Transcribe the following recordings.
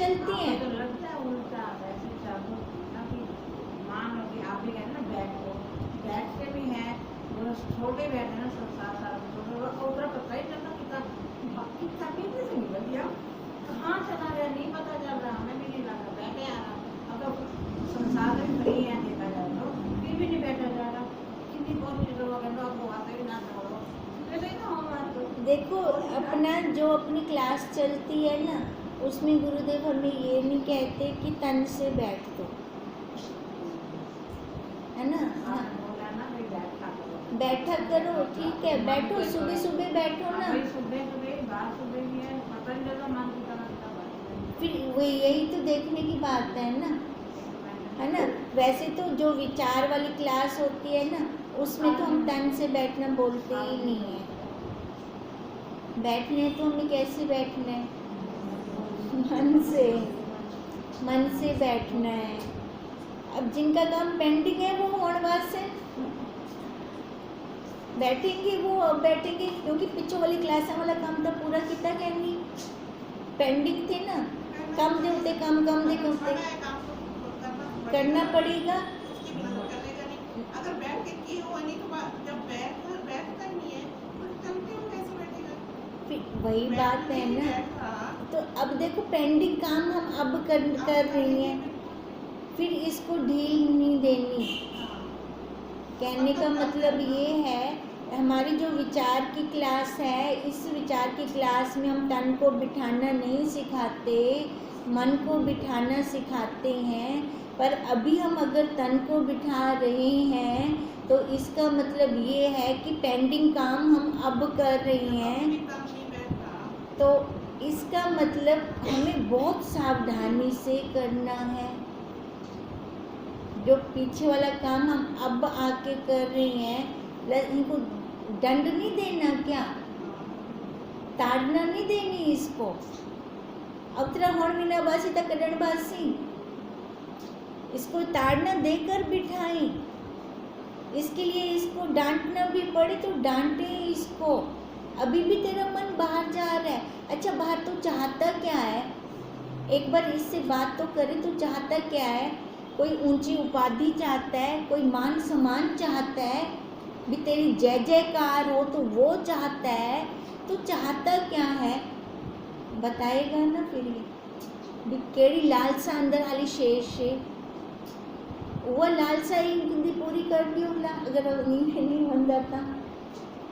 चलती हैं। तो लगता है उल्टा वैसे चाहूँ ना कि मान लो कि आप भी कहते ना बैठ के भी हैं जो छोटे बैठे ना 7 साल छोटे और उतना पता ही चलता कितना पीछे से निकल गया कहाँ चला गया नहीं पता चल रहा हमें भी नहीं लगा बैठे आ रहा अब तो संसार में फ्री है देखा जाए तो फिर भी नहीं बैठा जा रहा कितनी कोशिश करो अगर आपको आते ही ना छोड़ो वैसे ही ना हमारे देखो अपना जो अपनी क्लास चलती है ना उसमें गुरुदेव हमें ये नहीं कहते कि तन से बैठ दो, है ना। हाँ बोला ना भाई बैठा करो, ठीक है, बैठो, सुबह सुबह बैठो ना। सुबह बात सुबह भी है पता नहीं चलता मन की तरह फिर वो यही तो देखने की बात है ना, है ना। वैसे तो जो विचार वाली क्लास होती है ना उसमें तो हम तन से बैठना बोलते ही नहीं है। बैठने तो हमें कैसे बैठना है, मन से बैठना है। अब जिनका काम पेंडिंग है वो होणवास से बैठेंगे, वो अब बैठेंगे क्योंकि पिछो वाली क्लास वाला काम तो पूरा किया क्या नहीं, पेंडिंग थे ना, कम दे होते काम करना पड़ेगा। अगर बैठ के किए हुआ नहीं तो जब बैठता नहीं है तो चलते हुए कैसे बैठेगा, वही बात है ना। तो अब देखो पेंडिंग काम हम अब कर रही हैं, फिर इसको ढील नहीं देनी। कहने का मतलब ये है हमारी जो विचार की क्लास है, इस विचार की क्लास में हम तन को बिठाना नहीं सिखाते, मन को बिठाना सिखाते हैं। पर अभी हम अगर तन को बिठा रहे हैं तो इसका मतलब ये है कि पेंडिंग काम हम अब कर रहे हैं। तो इसका मतलब हमें बहुत सावधानी से करना है। जो पीछे वाला काम हम अब आके कर रहे हैं, इनको दंड नहीं देना, क्या ताड़ना नहीं देनी इसको। अब तेरा होड़ महीना बासी तक कड़न बासी, इसको ताड़ना देकर बिठाएं। इसके लिए इसको डांटना भी पड़े तो डांटे इसको। अभी भी तेरा मन बाहर जा रहा है, अच्छा बाहर तो चाहता क्या है, एक बार इससे बात तो करे, तो चाहता क्या है। कोई ऊंची उपाधि चाहता है, कोई मान सम्मान चाहता है, भी तेरी जय जयकार हो तो वो चाहता है। तो चाहता क्या है बताएगा ना। फिर भी केड़ी लालसा अंदर वाली शेष है, वो लालसा ही पूरी कर दी होला। अगर नहीं बंदा था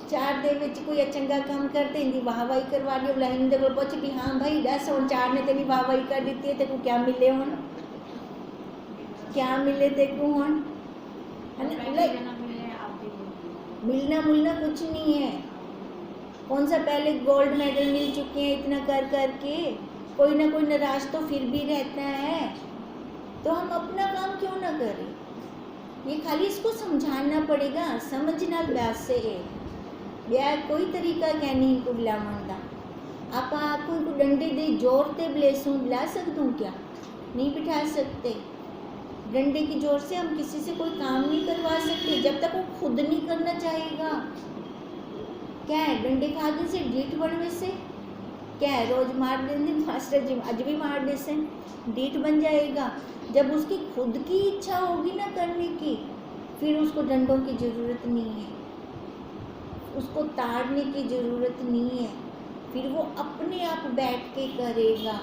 4 दे विच कोई चंगा काम करते इंदी वाहवाही करवा दी होला, इंदे को पूछ भी हाँ भाई 10 और 4 ने तेरी वाहवाही कर दी है, तेको क्या मिले हुन, क्या मिले तेको हुन, मिलना मुलना कुछ नहीं है। कौन सा पहले गोल्ड मेडल मिल चुके हैं इतना कर करके, कोई ना कोई नाराज तो फिर भी रहता है। तो हम अपना काम क्यों ना करें, ये खाली इसको समझाना पड़ेगा। समझना वैसे है ब्याह कोई तरीका क्या नहीं इनको बुलावन का। आप आपको इनको डंडे दे जोर से ब्लेसूं बुला सकता हूँ क्या, नहीं बिठा सकते। डंडे की जोर से हम किसी से कोई काम नहीं करवा सकते जब तक वो खुद नहीं करना चाहेगा। क्या है डंडे खाने से डीठ बनने से क्या है, रोज मार देंगे मास्टर जी आज भी मार दे से डीठ बन जाएगा। जब उसकी खुद की इच्छा होगी ना करने की, फिर उसको डंडों की ज़रूरत नहीं है, उसको ताड़ने की ज़रूरत नहीं है, फिर वो अपने आप बैठ के करेगा।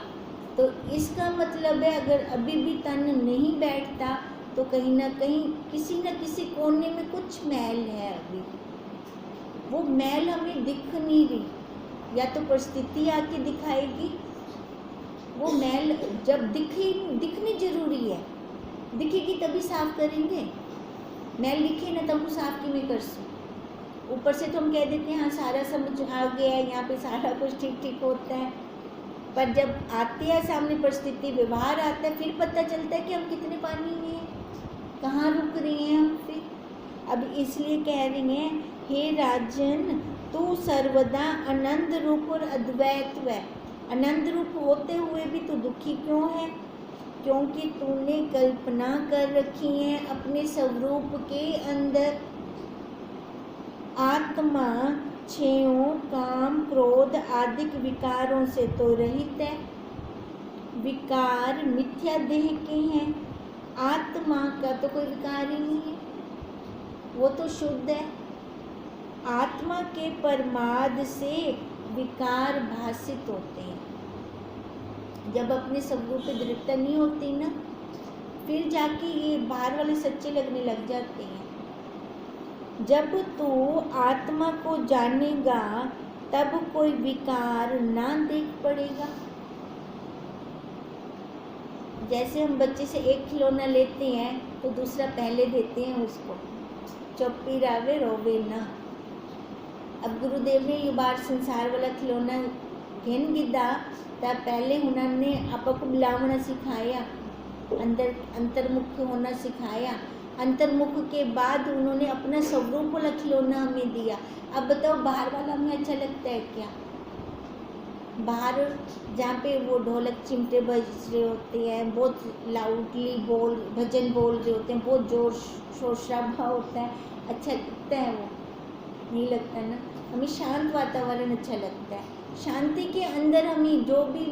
तो इसका मतलब है अगर अभी भी तन नहीं बैठता तो कहीं ना कहीं किसी न किसी कोने में कुछ मैल है। अभी वो मैल हमें दिख नहीं रही, या तो परिस्थिति आके दिखाएगी। वो मैल जब दिखनी जरूरी है, दिखेगी तभी साफ करेंगे। मैल दिखे ना तब वो साफ क्यों कर सो। ऊपर से तो हम कह देते हैं हाँ सारा समझ आ गया है, यहाँ पे सारा कुछ ठीक ठीक होता है, पर जब आते हैं सामने परिस्थिति व्यवहार आता है फिर पता चलता है कि हम कितने पानी में हैं, कहाँ रुक रहे हैं हम। फिर अब इसलिए कह रही हैं हे राजन तू सर्वदा आनंद रूप और अद्वैत है। आनंद रूप होते हुए भी तू दुखी क्यों है, क्योंकि तूने कल्पना कर रखी है अपने स्वरूप के अंदर। आत्मा 6 काम क्रोध आदि विकारों से तो रहित है। विकार मिथ्या देह के हैं, आत्मा का तो कोई विकार ही नहीं है, वो तो शुद्ध है। आत्मा के परमाद से विकार भासित होते हैं। जब अपने स्वरूप पे दृढ़ता नहीं होती ना, फिर जाके ये बाहर वाले सच्चे लगने लग जाते हैं। जब तू आत्मा को जानेगा तब कोई विकार ना देख पड़ेगा। जैसे हम बच्चे से एक खिलौना लेते हैं तो दूसरा पहले देते हैं उसको, चुप्पी रावे रोवे ना। अब गुरुदेव ने ये बार संसार वाला खिलौना घेन गिद्दा तब पहले उन्होंने आपको बुलावना सिखाया, अंतर्मुख होना सिखाया। अंतर्मुख के बाद उन्होंने अपना स्वरूप वाला खिलौना हमें दिया। अब बताओ बाहर वाला हमें अच्छा लगता है क्या? बाहर जहाँ पे वो ढोलक चिमटे बज रहे होते हैं, बहुत लाउडली भजन बोल रहे होते हैं, बहुत जोर शोर शराबा होता है, अच्छा लगता है? वो नहीं लगता ना। हमें शांत वातावरण अच्छा लगता है। शांति के अंदर हमें जो भी,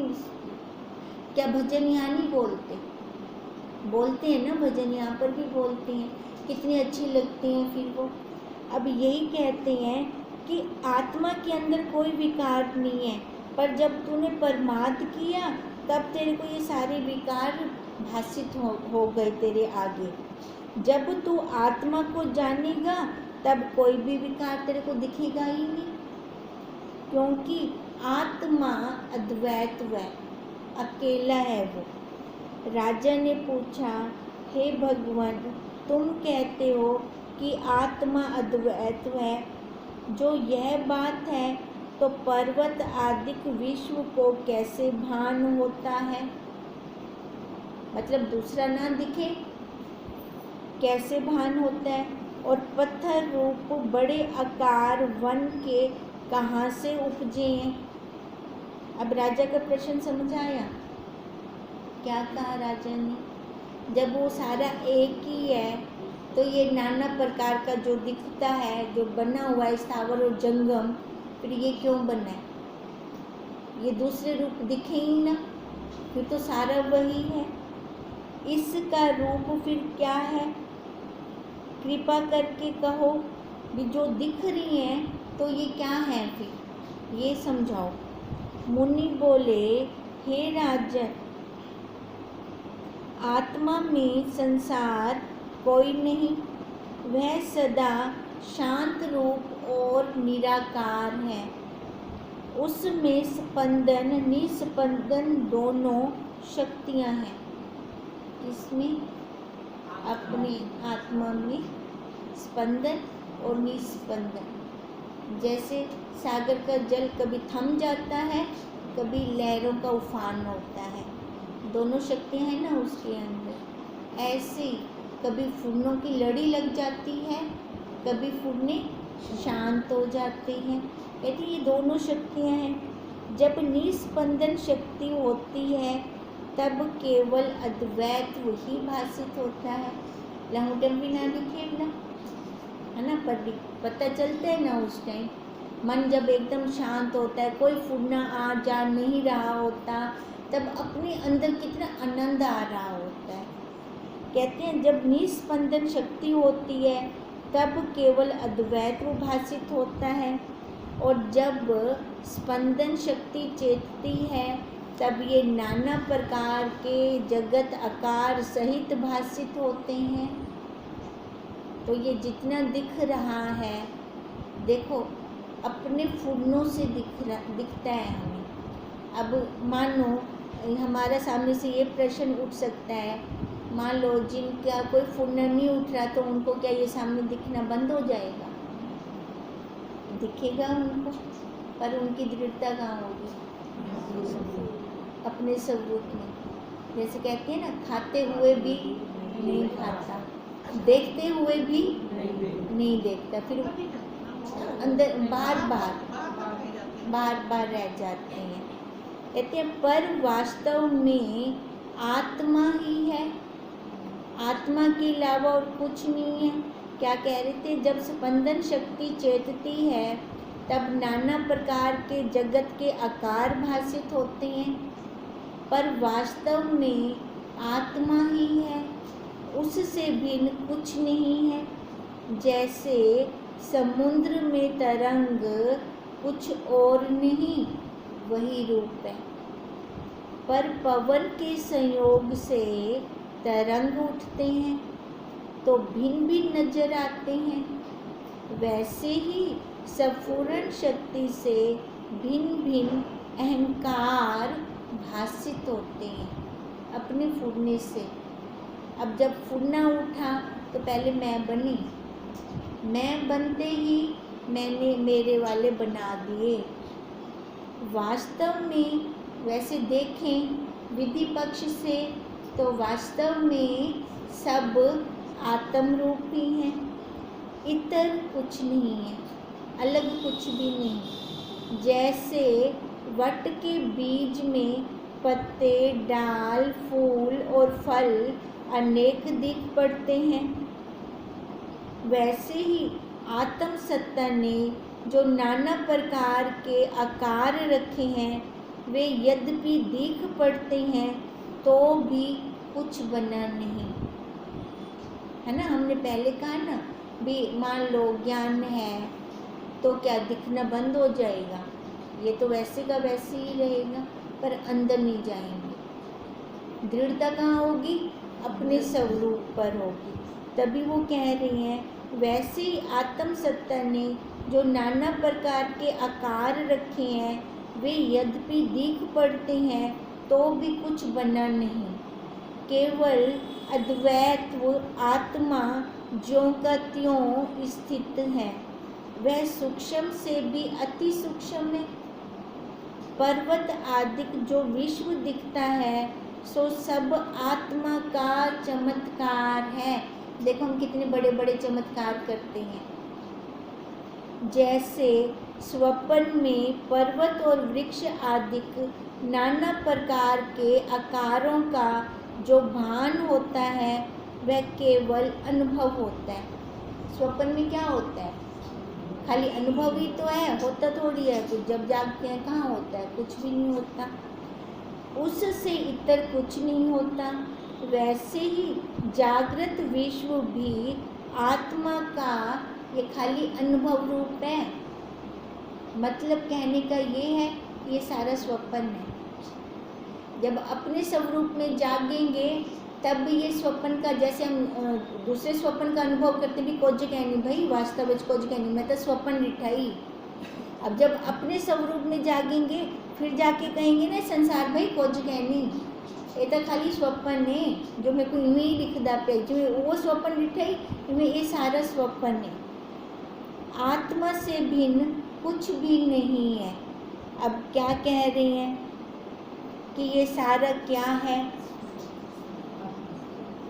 क्या भजन यहाँ नहीं बोलते हैं ना, भजन यहाँ पर भी बोलते हैं, कितने अच्छे लगते हैं फिर वो। अब यही कहते हैं कि आत्मा के अंदर कोई विकार नहीं है, पर जब तूने परमाद किया तब तेरे को ये सारे विकार भासित हो गए तेरे आगे। जब तू आत्मा को जानेगा तब कोई भी विकार तेरे को दिखेगा ही नहीं, क्योंकि आत्मा अद्वैत है, अकेला है वो। राजा ने पूछा, हे भगवान, तुम कहते हो कि आत्मा अद्वैत है, जो यह बात है तो पर्वत आदिक विश्व को कैसे भान होता है? मतलब दूसरा ना दिखे, कैसे भान होता है? और पत्थर रूप बड़े आकार वन के कहाँ से उपजे हैं? अब राजा का प्रश्न समझ आया? क्या कहा राजा ने? जब वो सारा एक ही है तो ये नाना प्रकार का जो दिखता है, जो बना हुआ है स्थावर और जंगम, फिर ये क्यों बना है? ये दूसरे रूप दिखे ही ना, फिर तो सारा वही है। इसका रूप फिर क्या है? कृपा करके कहो भी, जो दिख रही हैं तो ये क्या है, फिर ये समझाओ। मुनि बोले, हे राजन, आत्मा में संसार कोई नहीं, वह सदा शांत रूप और निराकार है। उसमें स्पंदन निस्पंदन दोनों शक्तियां हैं। इसमें अपनी आत्मा में स्पंदन और निस्पंदन। जैसे सागर का जल कभी थम जाता है, कभी लहरों का उफान होता है, दोनों शक्तियां हैं ना उसके अंदर। ऐसे ही कभी फुन्नों की लड़ी लग जाती है, कभी फुन्ने शांत हो जाते हैं। कहते ये दोनों शक्तियां हैं। जब निस्पंदन शक्ति होती है तब केवल अद्वैत वही भासित होता है। लंगोटम भी ना दिखे ना, है ना, पर पता चलता है ना उस टाइम। मन जब एकदम शांत होता है, कोई फुन्ना आ जा नहीं रहा होता, तब अपने अंदर कितना आनंद आ रहा होता है। कहते हैं जब निस्पंदन शक्ति होती है तब केवल अद्वैत वो भासित होता है, और जब स्पंदन शक्ति चेतती है तब ये नाना प्रकार के जगत आकार सहित भासित होते हैं। तो ये जितना दिख रहा है, देखो अपने फुन्नों से दिखता है हमें। अब मानो हमारा सामने से ये प्रश्न उठ सकता है, मान लो जिनका कोई फुन्ना नहीं उठ रहा तो उनको क्या ये सामने दिखना बंद हो जाएगा? दिखेगा उनको, पर उनकी दृढ़ता कहाँ होगी? अपने स्वरूप में। जैसे कहते हैं ना, खाते हुए भी नहीं खाता, देखते हुए भी नहीं देखता, फिर अंदर बार बार रह जाते हैं। कहते हैं पर वास्तव में आत्मा ही है, आत्मा के अलावा और कुछ नहीं है। क्या कह रहे थे? जब स्पंदन शक्ति चेतती है तब नाना प्रकार के जगत के आकार भासित होते हैं। पर वास्तव में आत्मा ही है, उससे भिन्न कुछ नहीं है। जैसे समुद्र में तरंग कुछ और नहीं, वही रूप है, पर पवन के संयोग से तरंग उठते हैं तो भिन्न भिन्न नजर आते हैं। वैसे ही स्फुरण शक्ति से भिन्न भिन्न अहंकार भासित होते हैं अपने फुरने से। अब जब फुरना उठा तो पहले मैं बनी, मैं बनते ही मैंने मेरे वाले बना दिए। वास्तव में वैसे देखें विधि पक्ष से तो वास्तव में सब आत्म रूप ही हैं, इतर कुछ नहीं है, अलग कुछ भी नहीं। जैसे वट के बीज में पत्ते, डाल, फूल और फल अनेक दिख पड़ते हैं, वैसे ही आत्म सत्ता ने जो नाना प्रकार के आकार रखे हैं वे यद्यपि दिख पड़ते हैं तो भी कुछ बना नहीं है ना। हमने पहले कहा ना भी मान लो ज्ञान है तो क्या दिखना बंद हो जाएगा? ये तो वैसे का वैसे ही रहेगा, पर अंदर नहीं जाएंगे। दृढ़ता कहाँ होगी? अपने स्वरूप पर होगी। तभी वो कह रही हैं वैसे ही आत्म सत्ता ने जो नाना प्रकार के आकार रखे हैं वे यद्यपि दिख पड़ते हैं तो भी कुछ बना नहीं। केवल अद्वैत आत्मा ज्यों का त्यों स्थित है, वह सूक्ष्म से भी अति सूक्ष्म है। पर्वत आदि जो विश्व दिखता है सो सब आत्मा का चमत्कार है। देखो हम कितने बड़े बड़े चमत्कार करते हैं। जैसे स्वप्न में पर्वत और वृक्ष आदि नाना प्रकार के आकारों का जो भान होता है वह केवल अनुभव होता है। स्वप्न में क्या होता है? खाली अनुभव ही तो है, होता थोड़ी है कुछ। जब जागते हैं कहाँ होता है? कुछ भी नहीं होता, उससे इतर कुछ नहीं होता। वैसे ही जागृत विश्व भी आत्मा का ये खाली अनुभव रूप है। मतलब कहने का ये है ये सारा स्वप्न है। जब अपने स्वरूप में जागेंगे तब भी ये स्वप्न का, जैसे हम दूसरे स्वप्न का अनुभव करते भी कुछ कहनी भाई वास्तव में कुछ कहनी, मैं तो स्वप्न डिठाई। अब जब अपने स्वरूप में जागेंगे फिर जाके कहेंगे ना संसार भाई कुछ कहनी, ये तो खाली स्वप्न है जो मेरे को यूँ ही दिखता पे, जो वो स्वप्न डिठाई इनमें ये सारा स्वप्न है। आत्मा से भिन्न कुछ भी नहीं है। अब क्या कह रहे हैं कि ये सारा क्या है?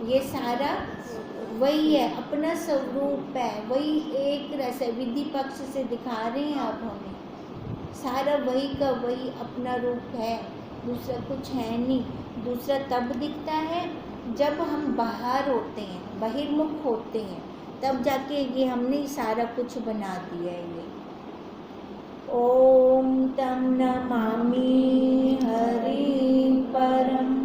ये सारा वही है, अपना स्वरूप है, वही एक रस है। विधि पक्ष से दिखा रहे हैं आप हमें, सारा वही का वही अपना रूप है, दूसरा कुछ है नहीं। दूसरा तब दिखता है जब हम बाहर होते हैं, बहिर्मुख होते हैं, तब जाके ये हमने सारा कुछ बना दिया है। ये ओम तम नमामि हरि परम